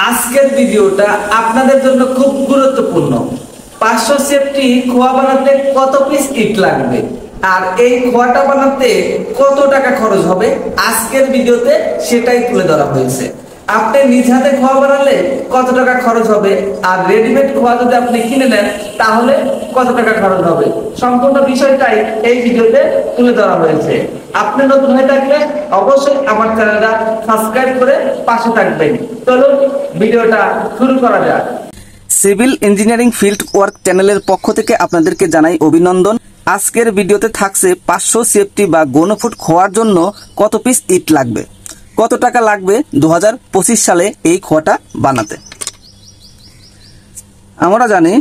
আজকের ভিডিওটা আপনাদের জন্য খুব গুরুত্বপূর্ণ। 500 সেফটি খোয়া বানাতে কত পিস ইট লাগবে আর এই খোয়াটা বানাতে কত টাকা খরচ হবে, আজকের ভিডিওতে সেটাই তুলে ধরা হয়েছে। আপনি নিজ হাতে খোয়া বানালে কত টাকা খরচ হবে আর রেডিমেড খোয়া যদি আপনি কিনে নেন তাহলে কত টাকা খরচ হবে, সম্পূর্ণ বিষয়টাই এই ভিডিওতে তুলে ধরা হয়েছে। আপনি নতুন হয়ে থাকলে অবশ্যই আমার চ্যানেলটা সাবস্ক্রাইব করে পাশে থাকবেন। চলুন ভিডিওটা শুরু করা যাক। সিভিল ইঞ্জিনিয়ারিং ফিল্ড ওয়ার্ক চ্যানেলের পক্ষ থেকে আপনাদেরকে জানাই অভিনন্দন। আজকের ভিডিওতে থাকছে 500 সেফটি বা গণফুট খোয়ার জন্য কত পিস ইট লাগবে, কত টাকা লাগবে 2025 সালে এই খোয়াটা বানাতে। আমরা জানি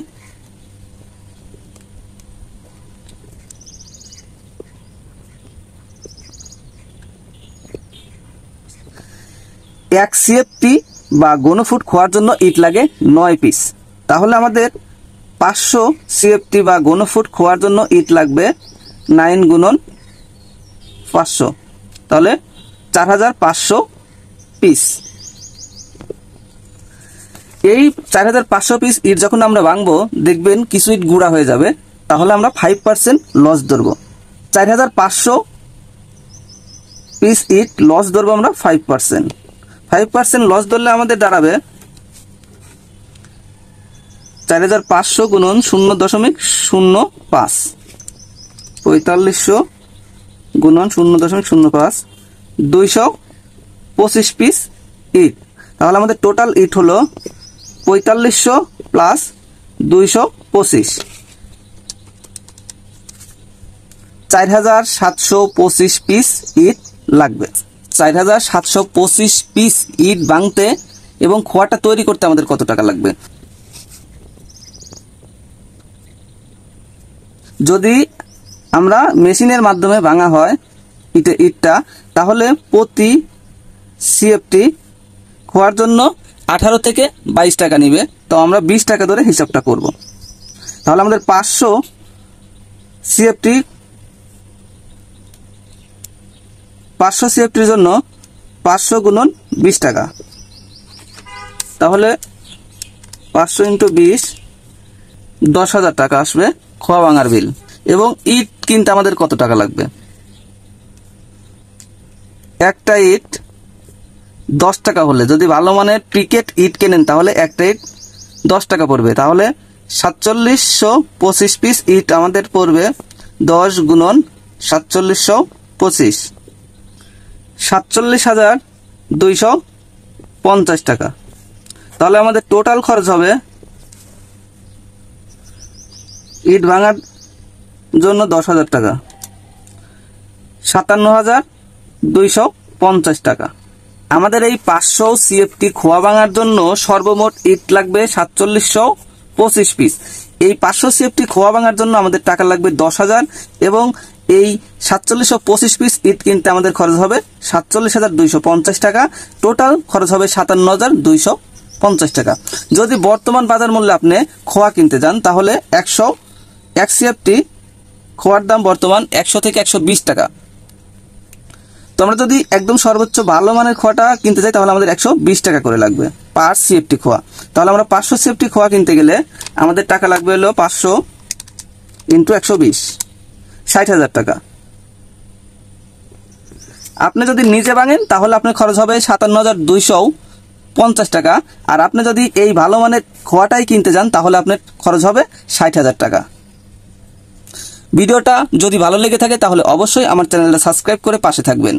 এক সিএফটি বা গণফুট খোয়ার জন্য ইট লাগে 9 পিস। তাহলে আমাদের 500 সিএফটি বা গণফুট খোয়ার জন্য ইট লাগবে 9 গুণন 500, তাহলে 4500 পিস। এই 4500 পিস ইট যখন আমরা ভাঙবো দেখবেন কিছু ইট গুঁড়া হয়ে যাবে, তাহলে আমরা 5% লস ধরবো। 4500 পিস ইট লস ধরবো আমরা 5% লস ধরলে আমাদের দাঁড়াবে 4500 গুণন 0.05, 4500 গুণন 0.05, 225 পিস ইট। তাহলে আমাদের টোটাল ইট হলো 4500 প্লাস 225, 4725 পিস ইট লাগবে। 4725 পিস ইট ভাঙতে এবং খোয়াটা তৈরি করতে আমাদের কত টাকা লাগবে। যদি আমরা মেশিনের মাধ্যমে ভাঙা হয় ইটটা, তাহলে প্রতি সিএফটি খোয়ার জন্য 18 থেকে 22 টাকা নিবে। তো আমরা 20 টাকা ধরে হিসাবটা করব। তাহলে আমাদের 500 সিএফটির জন্য 500 গুণন 20 টাকা, তাহলে 500 × 20 10,000 টাকা আসবে খোয়া ভাঙার বিল। এবং ইট কিনতে আমাদের কত টাকা লাগবে, একটা ইট 10 টাকা হলে, যদি ভালো মানের প্রিকেট ইট কেনেন তাহলে একটা ইট 10 টাকা পড়বে। তাহলে 4725 পিস ইট আমাদের পড়বে 10 গুণন 4725, 47,250 টাকা। তাহলে আমাদের টোটাল খরচ হবে ইট ভাঙার জন্য 10,000 টাকা, 57,250 টাকা। আমাদের এই 500 সিএফটি খোয়া ভাঙার জন্য সর্বমোট ইট লাগবে 4725 পিস। এই 500 সিএফটি খোয়া ভাঙার জন্য আমাদের টাকা লাগবে 10,000 এবং এই 4725 পিস ইট কিনতে আমাদের খরচ হবে 47,250 টাকা। টোটাল খরচ হবে 57,250 টাকা। যদি বর্তমান বাজার মূল্যে আপনি খোয়া কিনতে যান তাহলে 1 সিএফটি খোয়ার দাম বর্তমান 100 থেকে 120 টাকা। তো আমরা যদি একদম সর্বোচ্চ ভালো মানের খোয়াটা কিনতে যাই তাহলে আমাদের 120 টাকা করে লাগবে পার সিএফটি খোয়া। তাহলে আমরা 500 সিএফটি খোয়া কিনতে গেলে আমাদের টাকা লাগবে হলো 500 × 120, 60,000 টাকা। আপনি যদি নিজে ভাঙেন তাহলে আপনার খরচ হবে 57,250 টাকা। আর আপনি যদি এই ভালো মানের খোয়াটাই কিনতে যান তাহলে আপনার খরচ হবে 60,000 টাকা। ভিডিওটা যদি ভালো লেগে থাকে তাহলে অবশ্যই আমার চ্যানেলটা সাবস্ক্রাইব করে পাশে থাকবেন।